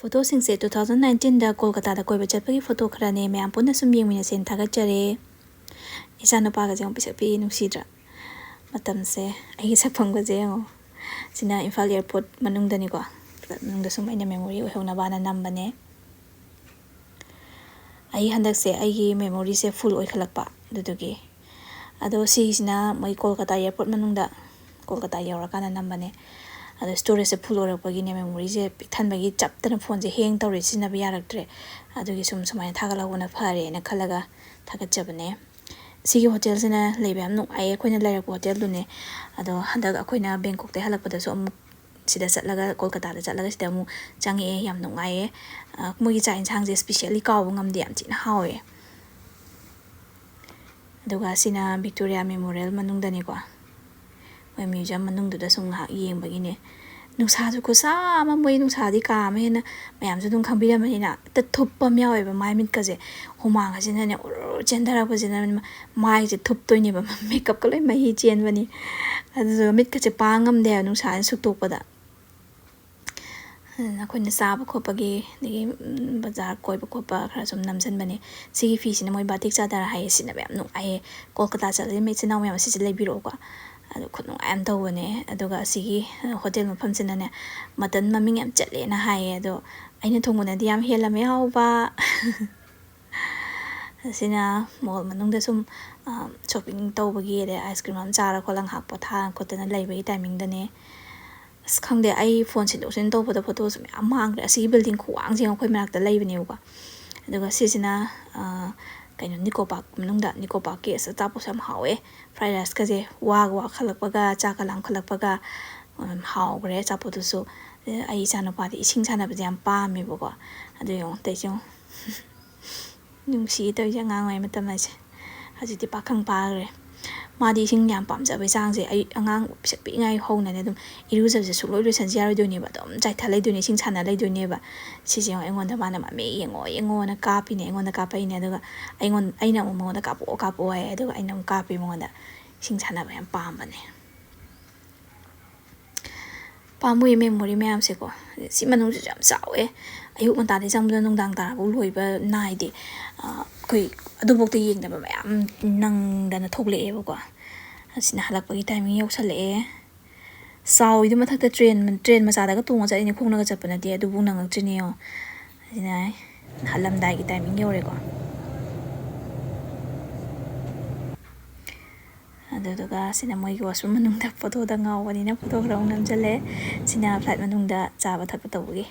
ꯐꯣꯇꯣꯁꯤꯡꯁꯦ 2019ꯗ ꯀꯣꯜꯀꯇꯥꯗ ꯀꯣꯏꯕ ꯆꯠꯄꯒꯤ ꯐꯣꯇꯣ ꯈꯔꯅꯦ ꯃꯌꯥꯝ ꯄꯨꯟꯅ ꯁꯨꯝ ꯌꯦꯡꯃꯤꯟꯅꯁꯦꯅ ꯊꯥꯒꯠꯆꯔꯦ ꯏꯆꯥꯅꯨꯄꯥꯒꯁꯦ ꯌꯥꯝ ꯄꯤꯁꯛ ꯄꯤꯛꯏ ꯅꯨꯡꯁꯤꯗ꯭ꯔꯥ ꯃꯇꯝꯁꯦ ꯑꯩꯒꯤ ꯁꯛꯐꯝꯒꯁꯦ ꯌꯦꯡꯉꯣ ꯁꯤꯅ ꯏꯝꯐꯥꯜ ꯑꯦꯌꯔꯄꯣꯔꯠ ꯃꯅꯨꯡꯗꯅꯤꯀꯣ ꯃꯅꯨꯡꯗ ꯁꯨꯝ ꯑꯩꯅ ꯃꯦꯃꯣꯔꯤ ꯑꯣꯏꯍꯧꯅꯕꯅ ꯅꯝꯕꯅꯦ ꯑꯩ ꯍꯟꯗꯛꯁꯦ ꯑꯩꯒꯤ ꯃꯦꯃꯣꯔꯤꯁꯦ ꯐꯨꯜ ꯑꯣꯏꯈꯠꯂꯛꯄ ꯑꯗꯨꯗꯨꯒꯤ ꯑꯗꯣ ꯁꯤꯁꯤꯅ ꯃꯣꯏ ꯀꯣꯜꯀꯇꯥ ꯑꯦꯌꯔꯄꯣꯔꯠ ꯃꯅꯨꯡꯗ ꯀꯣꯜꯀꯇꯥ ꯌꯧꯔꯀꯥꯟꯗ ꯅꯝꯕꯅꯦ ꯑꯗꯣ ꯁ꯭ꯇꯣꯔꯦꯖꯁꯦ ꯐꯨꯜ ꯑꯣꯏꯔꯛꯄꯒꯤꯅꯦ ꯃꯦꯃꯣꯔꯤꯁꯦ ꯄꯤꯛ ꯊꯟꯕꯒꯤ ꯆꯞꯇꯅ ꯐꯣꯟꯁꯦ ꯍꯦꯡ ꯇꯧꯔꯦ ꯁꯤꯖꯤꯟꯅꯕ ꯌꯥꯔꯛꯇ꯭ꯔꯦ ꯑꯗꯨꯒꯤ ꯁꯨꯃꯥꯏꯅ ꯊꯥꯒꯠꯍꯧꯕꯅ ꯐꯔꯦꯅ ꯈꯜꯂꯒ ꯊꯥꯒꯠꯆꯕꯅꯦ ꯁꯤꯒꯤ ꯍꯣꯇꯦꯜꯁꯤꯅ ꯂꯩꯕ ꯌꯥꯝ ꯅꯨꯡꯉꯥꯏꯌꯦ ꯑꯩꯈꯣꯏꯅ ꯂꯩꯔꯛꯄ ꯍꯣꯇꯦꯜꯗꯨꯅꯦ ꯑꯗꯣ ꯍꯟꯗꯛ ꯑꯩꯈꯣꯏꯅ ꯕꯦꯡꯀꯣꯛꯇꯩ ꯍꯜꯂꯛꯄꯗꯁꯨ ꯑꯃꯨꯛ ꯁꯤꯗ ꯆꯠꯂꯒ ꯀꯣꯜꯀꯇꯥꯗ ꯆꯠꯂꯒ ꯁꯤꯗ ꯑꯃꯨꯛ ꯆꯪꯉꯛꯑꯦ ꯌꯥꯝ ꯅꯨꯡꯉꯥꯏꯌꯦ ꯃꯣꯏꯒꯤ ꯆꯥꯛ ꯌꯦꯟꯁꯥꯡꯁꯦ ꯁ꯭ꯄꯤꯁꯦꯜꯂꯤ ꯀꯥꯎꯕ ꯉꯝꯗꯦ ꯌꯥꯝ ꯊꯤꯅ ꯍꯥꯎꯋꯦ ꯑꯗꯨꯒ ꯁꯤꯅ ꯚꯤꯛꯇꯣꯔꯤꯌꯥ ꯃꯦꯃꯣꯔꯤꯌꯦꯜ ꯃꯅꯨꯡꯗꯅꯤꯀꯣ ꯃꯣꯏ ꯃ꯭ꯌꯨꯖꯤꯌꯝ ꯃꯅꯨꯡꯗꯨꯗ ꯁꯨꯝ ꯉꯥꯏꯍꯥꯛ ꯌꯦꯡꯕꯒꯤꯅꯦ ꯅꯨꯡꯁꯥꯁꯨ ꯈꯨꯠꯁꯥ ꯑꯃ ꯃꯣꯏ ꯅꯨꯡꯁꯥꯗꯤ ꯀꯥ ꯑꯃ ꯍꯦꯟꯅ ꯃꯌꯥꯝꯁꯨ ꯑꯗꯨꯝ ꯈꯪꯕꯤꯔꯝꯕꯅꯤꯅ ꯍꯦꯛꯇ ꯊꯨꯞꯄ ꯑꯃ ꯌꯥꯎꯋꯦꯕ ꯃꯥꯏ ꯃꯤꯠꯀꯁꯦ ꯍꯨꯃꯥꯡꯒꯁꯤꯅꯅꯦ ꯎꯔꯨ ꯆꯦꯟꯊꯔꯛꯄꯁꯤꯅ ꯃꯥꯏꯁꯦ ꯊꯨꯞꯇꯣꯏꯅꯦꯕ ꯃꯦꯀꯞꯀ ꯂꯣꯏ ꯃꯍꯤ ꯆꯦꯟꯕꯅꯤ ꯑꯗꯨꯗꯨꯒ ꯃꯤꯠꯀꯁꯦ ꯄꯥꯡ ꯉꯝꯗꯦꯕ ꯅꯨꯡꯁꯥꯁꯦ ꯁꯨꯛꯇꯣꯛꯄꯗ ꯑꯩꯈꯣꯏꯅ ꯆꯥꯕ ꯈꯣꯠꯄꯒꯤ ꯑꯗꯒꯤ ꯕꯖꯥꯔ ꯀꯣꯏꯕ ꯈꯣꯠꯄ ꯈꯔ ꯁꯨꯝ ꯅꯝꯁꯤꯟꯕꯅꯦ ꯁꯤꯒꯤ ꯐꯤꯁꯤꯅ ꯃꯣꯏ ꯕꯥꯇꯤꯛ ꯆꯥꯗꯔ ꯍꯥꯏꯌꯦ ꯁꯤꯅ ꯌꯥꯝ ꯅꯨꯡꯉꯥꯏꯌꯦ ꯀꯣꯜꯀꯇꯥ ꯆꯠꯂꯗꯤ ꯃꯩ ꯏꯆꯤꯟ ꯏꯅꯥꯎ ꯃꯌꯥꯝ ꯁꯤꯁꯦ ꯂꯩꯕꯤꯔꯛꯑꯣꯀꯣ ꯑꯗꯣ ꯈꯨꯅꯨꯡꯉꯥꯏ ꯑꯃ ꯇꯧꯕꯅꯦ ꯑꯗꯨꯒ ꯑꯁꯤꯒꯤ ꯍꯣꯇꯦꯜ ꯃꯐꯝꯁꯤꯅꯅꯦ ꯃꯇꯟ ꯃꯃꯤꯡ ꯌꯥꯝ ꯆꯠꯂꯦꯅ ꯍꯥꯏꯌꯦ ꯑꯗꯣ ꯑꯩꯅ ꯊꯣꯡꯕꯅꯗꯤ ꯌꯥꯝ ꯍꯦꯜꯂꯝꯃꯦ ꯍꯥꯎꯕ ꯑꯁꯤꯅ ꯃꯣꯜ ꯃꯅꯨꯡꯗ ꯁꯨꯝ ꯁꯣꯞꯄꯤꯡ ꯇꯧꯕꯒꯤ ꯑꯗꯩ ꯑꯥꯏꯁ ꯀ꯭ꯔꯤꯝ ꯑꯃ ꯆꯥꯔ ꯈꯣꯠꯂꯒ ꯉꯥꯏꯍꯥꯛ ꯄꯣꯊꯥ ꯈꯣꯠꯇꯅ ꯂꯩꯕꯒꯤ ꯇꯥꯏꯃꯤꯡꯗꯅꯦ ꯑꯁ ꯈꯪꯗꯦ ꯑꯩ ꯐꯣꯟ ꯁꯤꯟꯗꯣꯛ ꯁꯤꯟ ꯇꯧꯕꯗ ꯐꯣꯇꯣꯁꯨ ꯃꯌꯥꯝ ꯃꯥꯡꯈ꯭ꯔꯦ ꯑꯁꯤꯒꯤ ꯕꯤꯜꯗꯤꯡ ꯈꯨꯋꯥꯡꯁꯦ ꯑꯩꯈꯣꯏ ꯃꯅꯥꯛꯇ ꯂꯩꯕꯅꯦꯕꯀꯣ ꯑꯗꯨꯒ ꯁꯤꯁꯤꯅ ꯀꯩꯅꯣ ꯅꯤꯀꯣ ꯄꯥꯔꯛ ꯃꯅꯨꯡꯗ ꯅꯤꯀꯣ ꯄꯥꯔꯛꯀꯤ ꯑꯆꯥꯄꯣꯠꯁꯨ ꯌꯥꯝ ꯍꯥꯎꯋꯦ ꯐ꯭ꯔꯥꯏ ꯔꯥꯏꯁꯀꯁꯦ ꯋꯥꯈꯠꯂꯛꯄꯒ ꯆꯥꯛꯀ ꯂꯥꯝꯈꯠꯂꯛꯄꯒ ꯍꯥꯎꯈ꯭ꯔꯦ ꯑꯆꯥꯄꯣꯠꯇꯨꯁꯨ ꯑꯩ ꯏꯆꯥꯅꯨꯄꯥꯗꯤ ꯏꯁꯤꯡ ꯁꯥꯟꯅꯕꯁꯦ ꯌꯥꯝ ꯄꯥꯝꯃꯦꯕꯀꯣ ꯑꯗꯨ ꯌꯦꯡꯉꯣ ꯇꯧꯔꯤꯁꯦ ꯌꯦꯡꯉꯣ ꯅꯨꯡꯁꯤ ꯇꯧꯔꯤꯁꯦ ꯑꯉꯥꯡ ꯑꯣꯏꯔꯤ ꯃꯇꯝ ꯍꯥꯏꯁꯦ ꯍꯧꯖꯤꯛꯇꯤ ꯄꯥꯈꯪ ꯐꯥꯈ꯭ꯔꯦ ꯃꯥꯗꯤ ꯏꯁꯤꯡ ꯌꯥꯝ ꯄꯥꯝꯖꯕꯩ ꯆꯥꯡꯁꯦ ꯑꯩ ꯑꯉꯥꯡ ꯄꯤꯁꯛ ꯄꯤꯛꯏꯉꯥꯏ ꯍꯧꯅꯅꯦ ꯑꯗꯨꯝ ꯏꯔꯨꯖꯕꯁꯦ ꯁꯨꯡꯂꯣꯏ ꯂꯣꯏꯁꯟꯁꯦ ꯌꯥꯔꯣꯏꯗꯣꯏꯅꯦꯕ ꯑꯗꯨꯝ ꯆꯥꯏꯊꯠ ꯂꯩꯗꯣꯏꯅꯦ ꯏꯁꯤꯡ ꯁꯥꯟꯅ ꯂꯩꯗꯣꯏꯅꯦꯕ ꯁꯤꯁꯦ ꯌꯦꯡꯉꯣ ꯑꯩꯉꯣꯟꯗ ꯃꯥꯅ ꯃꯃꯤ ꯌꯦꯡꯉꯣ ꯌꯦꯡꯉꯣꯅ ꯀꯥꯞꯄꯤꯅꯦ ꯑꯩꯉꯣꯟꯗ ꯀꯥꯞꯄꯛꯏꯅꯦ ꯑꯗꯨꯒ ꯑꯩꯅ ꯑꯃꯨꯛ ꯃꯉꯣꯟꯗ ꯀꯥꯞꯄꯛꯑꯣ ꯀꯥꯞꯄꯛꯑꯣ ꯍꯥꯏ ꯑꯗꯨꯒ ꯑꯩꯅ ꯑꯃꯨꯛ ꯀꯥꯞꯄꯤ ꯃꯉꯣꯟꯗ ꯏꯁꯤꯡ ꯁꯥꯟꯅꯕ ꯌꯥꯝ ꯄꯥꯝꯕꯅꯦ ꯄꯥꯝꯃꯨꯏ ꯃꯦꯃꯣꯔꯤ ꯃꯌꯥꯝꯁꯦꯀꯣ ꯁꯤ ꯃꯅꯨꯡꯁꯤꯁꯨ ꯌꯥꯝ ꯆꯥꯎꯋꯦ ꯑꯌꯨꯛ ꯉꯟꯇꯥꯗꯩ ꯆꯪꯕꯗ ꯅꯨꯡꯗꯥꯡ ꯇꯥꯔꯐꯥꯎ ꯂꯣꯏꯕ ꯅꯥꯏꯗꯦ ꯑꯩꯈꯣꯏ ꯑꯗꯨꯐꯥꯎꯗ ꯌꯦꯡꯗꯕ ꯃꯌꯥꯝ ꯅꯪꯗꯅ ꯊꯣꯛꯂꯛꯑꯦꯕꯀꯣ ꯑꯁꯤꯅ ꯍꯜꯂꯛꯄꯒꯤ ꯇꯥꯏꯃꯤꯡ ꯌꯧꯁꯜꯂꯛꯑꯦ ꯆꯥꯎꯋꯤꯗꯨ ꯃꯊꯛꯇ ꯇ꯭ꯔꯦꯟ ꯃꯆꯥꯗꯒ ꯇꯣꯡꯉ ꯆꯠꯂꯤꯅꯦ ꯈꯣꯡꯅꯒ ꯆꯠꯄ ꯅꯠꯇꯦ ꯑꯗꯨꯕꯨ ꯅꯪꯉꯛꯇ꯭ꯔꯤꯅꯦ ꯌꯦꯡꯉꯣ ꯑꯁꯤꯅ ꯍꯜꯂꯝꯗꯥꯏꯒꯤ ꯇꯥꯏꯃꯤꯡ ꯌꯧꯔꯦꯀꯣ ꯑꯗꯨꯗꯨꯒ ꯁꯤꯅ ꯃꯣꯏꯒꯤ ꯋꯥꯁꯔꯨꯝ ꯃꯅꯨꯡꯗ ꯐꯣꯇꯣꯗ ꯉꯥꯎꯕꯅꯤꯅ ꯐꯣꯇꯣ ꯈꯔ ꯑꯃꯨꯛ ꯅꯝꯁꯤꯜꯂꯦ ꯁꯤꯅ ꯐ꯭ꯂꯥꯏꯠ ꯃꯅꯨꯡꯗ ꯆꯥꯕ ꯊꯛꯄ ꯇꯧꯕꯒꯤ